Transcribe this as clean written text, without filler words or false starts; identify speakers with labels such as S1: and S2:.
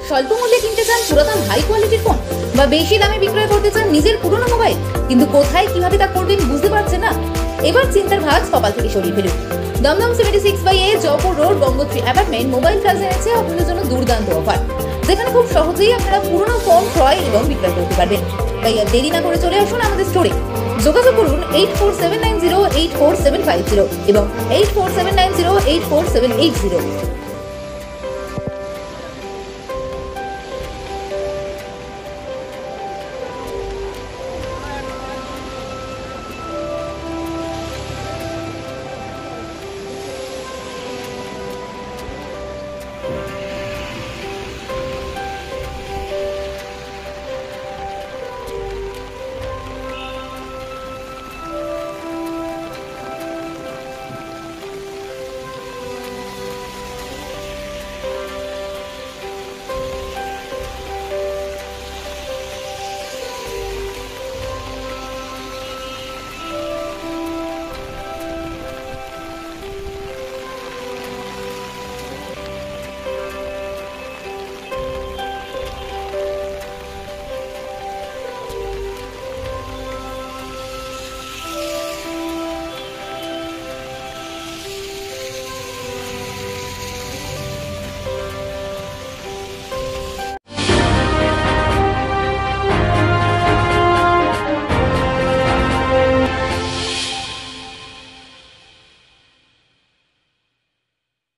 S1: স্বল্প মূল্যে কিনতে চান পুরাতন হাই কোয়ালিটির ফোন বা বেশি দামে বিক্রয় করতে চান নিজের পুরনো মোবাইল, কিন্তু কোথায় কিভাবে তা করবেন বুঝতে পারছেন না? এবার চিন্তার ভাঁজ কপাল থেকে সরিয়ে ফেলুন। Dumdum 76/A Jaipur road Gangotri apartment mobile plaza এনেছে আপনাদের জন্য দুর্দান্ত অফার, যেখানে খুব সহজেই আপনারা পুরনো ফোন ক্রয় এবং বিক্রয় করতে পারবেন। তাই আর দেরি না করে চলে আসুন আমাদের স্টোরে। যোগাযোগ করুন 8479084750 এবং 8479084780।